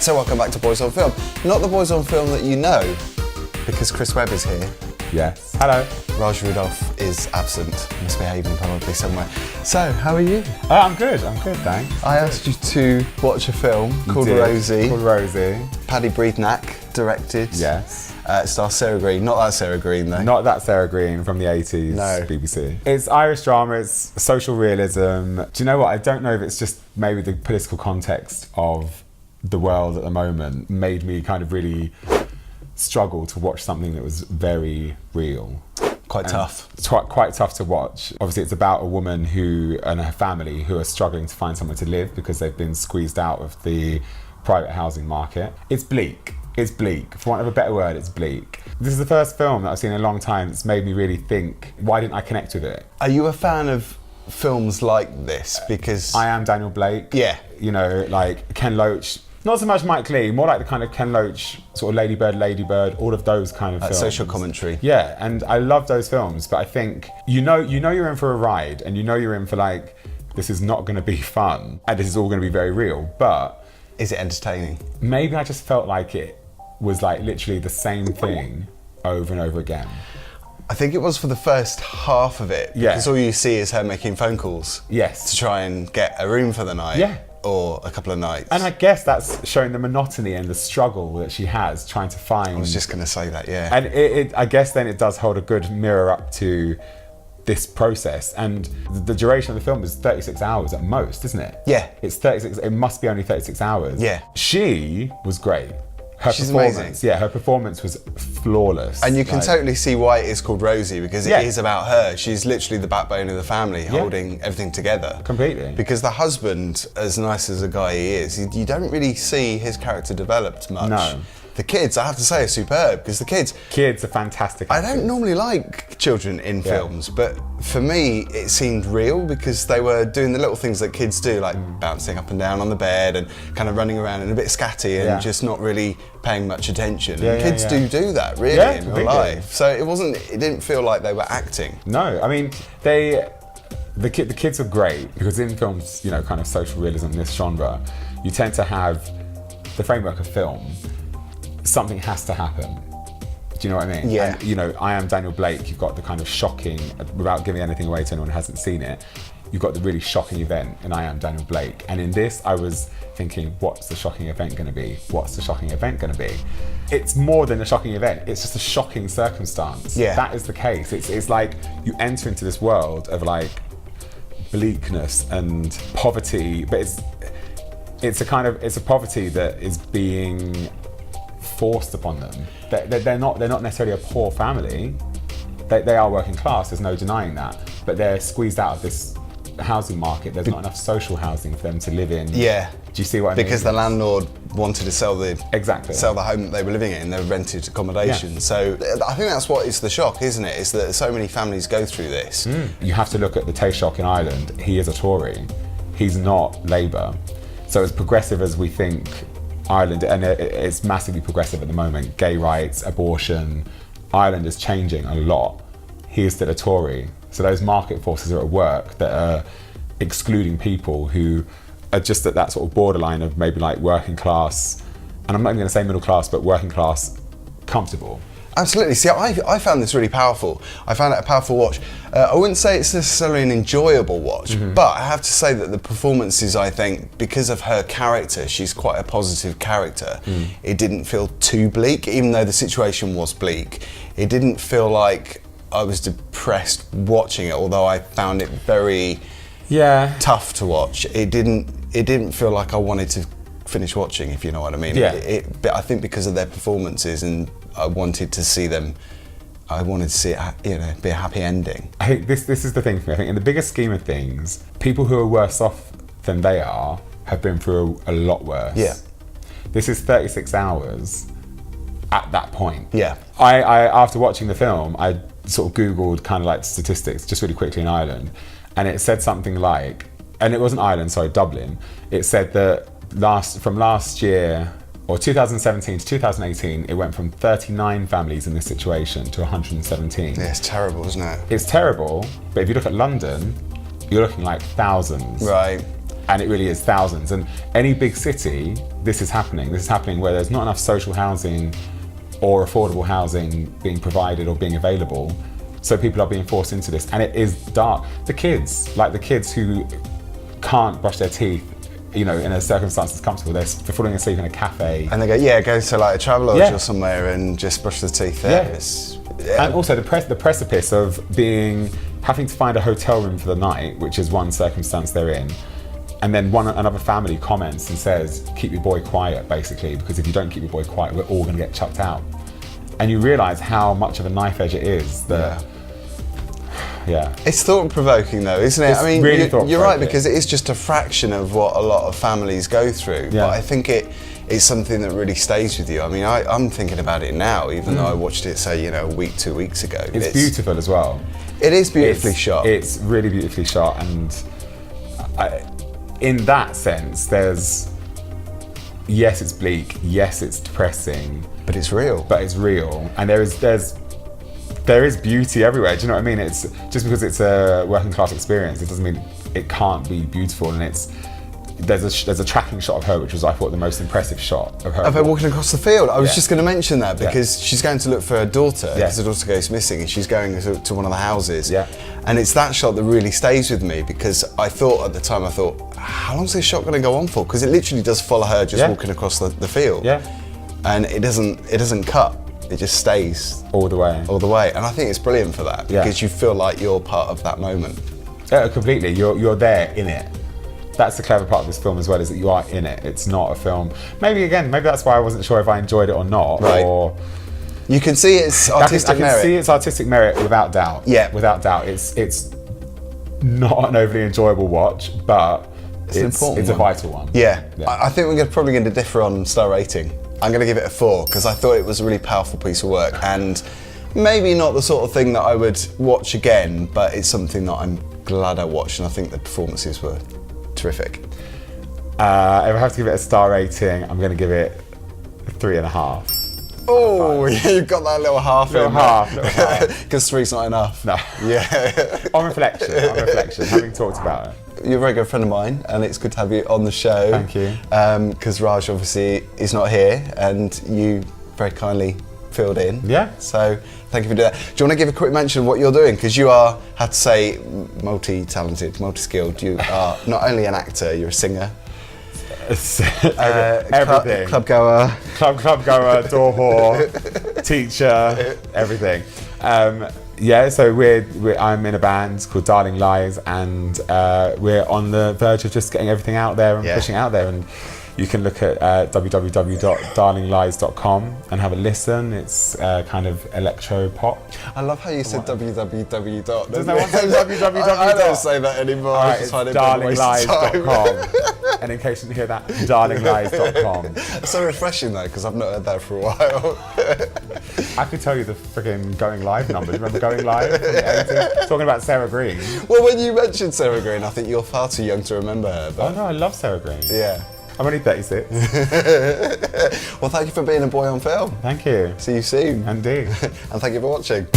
So welcome back to Boys on Film. Not the Boys on Film that you know, because Chris Webb is here. Yes. Hello. Raj Rudolph is absent, misbehaving probably somewhere. So, how are you? I'm good, thanks. I asked you to watch a film called Rosie. Called Rosie. Paddy Breathnach directed. Yes. It stars Sarah Greene. Not that Sarah Greene though. Not that Sarah Greene from the 80s No. BBC. It's Irish drama, it's social realism. Do you know what? I don't know if it's just maybe the political context of the world at the moment made me kind of really struggle to watch something that was very real. Quite tough. It's quite tough to watch. Obviously it's about a woman who and her family who are struggling to find somewhere to live because they've been squeezed out of the private housing market. It's bleak. It's bleak. For want of a better word, it's bleak. This is the first film that I've seen in a long time that's made me really think, why didn't I connect with it? Are you a fan of films like this? Because I Am Daniel Blake. Yeah. You know, like Ken Loach. Not so much Mike Leigh, more like the kind of Ken Loach, sort of Lady Bird, all of those kind of films. Social commentary. Yeah, and I love those films, but I think, you know you're in for a ride, and you know you're in for like, this is not gonna be fun, and this is all gonna be very real, but... Is it entertaining? Maybe I just felt like it was like literally the same thing over and over again. I think it was for the first half of it, because all you see is her making phone calls. Yes. To try and get a room for the night. Yeah. Or a couple of nights. And I guess that's showing the monotony and the struggle that she has trying to find. I was just going to say that, yeah. And I guess then it does hold a good mirror up to this process. And the duration of the film is 36 hours at most, isn't it? Yeah. It's 36, it must be only 36 hours. Yeah. She was great. She's amazing. Yeah, her performance was flawless. And you can totally see why it is called Rosie, because it is about her. She's literally the backbone of the family, holding everything together. Completely. Because the husband, as nice as a guy he is, you don't really see his character developed much. No. The kids, I have to say, are superb, because the kids are fantastic actors. I don't normally like children in films, but for me, it seemed real because they were doing the little things that kids do, like bouncing up and down on the bed and kind of running around and a bit scatty and just not really paying much attention. And kids do that, really, in real life. So it didn't feel like they were acting. No, I mean, the kids are great because in films, you know, kind of social realism, this genre, you tend to have the framework of film. Something has to happen. Do you know what I mean? Yeah. And, you know, I Am Daniel Blake, you've got the kind of shocking, without giving anything away to anyone who hasn't seen it, you've got the really shocking event in I Am Daniel Blake. And in this, I was thinking, what's the shocking event gonna be? What's the shocking event gonna be? It's more than a shocking event, it's just a shocking circumstance. Yeah. That is the case. It's like you enter into this world of like bleakness and poverty, but it's a poverty that is being forced upon them. They're not necessarily a poor family. They are working class, there's no denying that, but they're squeezed out of this housing market. There's not enough social housing for them to live in. Yeah. Do you see what I mean? Because the landlord wanted to sell the home that they were living in, their rented accommodation. Yeah. So I think that's what is the shock, isn't it? Is that so many families go through this. You have to look at the Taoiseach in Ireland. He is a Tory. He's not Labour. So as progressive as we think Ireland, and it's massively progressive at the moment, gay rights, abortion, Ireland is changing a lot. He is still a Tory. So those market forces are at work that are excluding people who are just at that sort of borderline of maybe like working class, and I'm not even gonna say middle class, but working class comfortable. Absolutely. See, I found this really powerful. I found it a powerful watch. I wouldn't say it's necessarily an enjoyable watch, but I have to say that the performances, I think, because of her character, she's quite a positive character. It didn't feel too bleak, even though the situation was bleak. It didn't feel like I was depressed watching it, although I found it very tough to watch. It didn't feel like I wanted to finish watching, if you know what I mean. But I think because of their performances, and I wanted to see it, be a happy ending. I think this is the thing for me. I think in the bigger scheme of things, people who are worse off than they are have been through a lot worse. Yeah. This is 36 hours at that point. Yeah. I after watching the film, I sort of Googled kind of like statistics just really quickly in Ireland, and it said something like, and it wasn't Ireland, sorry, Dublin. It said that from last year, or 2017 to 2018, it went from 39 families in this situation to 117. Yeah, it's terrible, isn't it? It's terrible, but if you look at London, you're looking like thousands. Right. And it really is thousands. And any big city, this is happening. This is happening where there's not enough social housing or affordable housing being provided or being available. So people are being forced into this. And it is dark. The kids who can't brush their teeth, in a circumstance that's comfortable, they're falling asleep in a cafe. And they go to like a Travelodge or somewhere and just brush their teeth there. And also the precipice of having to find a hotel room for the night, which is one circumstance they're in. And then another family comments and says, keep your boy quiet, basically, because if you don't keep your boy quiet, we're all gonna get chucked out. And you realise how much of a knife edge it is. It's thought-provoking though, isn't it? It's really you're right, because it is just a fraction of what a lot of families go through. But I think it's something that really stays with you. I mean, I'm thinking about it now, even though I watched it, say, a week, 2 weeks ago. It's beautiful as well. It is beautifully shot. It's really beautifully shot, and in that sense, yes, it's bleak, yes, it's depressing, but it's real. And there is beauty everywhere. Do you know what I mean? It's just because it's a working class experience, it doesn't mean it can't be beautiful. And there's a tracking shot of her, which was, I thought, the most impressive shot of her. Of her walking across the field. I was just going to mention that, because she's going to look for her daughter, because her daughter goes missing, and she's going to one of the houses. And it's that shot that really stays with me, because I thought at the time, how long is this shot going to go on for? Because it literally does follow her just walking across the field. And it doesn't cut. It just stays all the way. And I think it's brilliant for that, because you feel like you're part of that moment. Yeah, completely. You're there in it. That's the clever part of this film as well, is that you are in it. It's not a film. Maybe that's why I wasn't sure if I enjoyed it or not. Right. Or you can see its artistic merit. I can see its artistic merit without doubt. Yeah. Without doubt. It's not an overly enjoyable watch, but it's a vital one. Yeah. I think we're probably going to differ on star rating. I'm going to give it a 4, because I thought it was a really powerful piece of work, and maybe not the sort of thing that I would watch again, but it's something that I'm glad I watched, and I think the performances were terrific. If I have to give it a star rating, I'm going to give it a 3.5. Oh, you've got that little half little in half. Because 3's not enough. No. Yeah. On reflection, having talked about it. You're a very good friend of mine, and it's good to have you on the show. Thank you. Because Raj obviously is not here, and you very kindly filled in. Yeah. So thank you for doing that. Do you want to give a quick mention of what you're doing? Because you are, I had to say, multi-talented, multi-skilled. You are not only an actor, you're a singer. Everything. Club goer. Club goer, door whore, teacher, everything. So I'm in a band called Darling Lies, and we're on the verge of just getting everything out there and pushing it out there. And you can look at www.darlinglies.com and have a listen. It's kind of electro pop. I love how you said www. Does no one say www? I don't say that anymore. Right, I just find it darlinglies.com. And in case you didn't hear that, darlinglies.com. It's so refreshing though, because I've not heard that for a while. I could tell you the frigging Going Live numbers. Remember Going Live from the 80s? Talking about Sarah Greene. Well, when you mentioned Sarah Greene, I think you're far too young to remember her. But... Oh no, I love Sarah Greene. Yeah. I'm only 36. Well, thank you for being a boy on film. Thank you. See you soon. Indeed. And thank you for watching.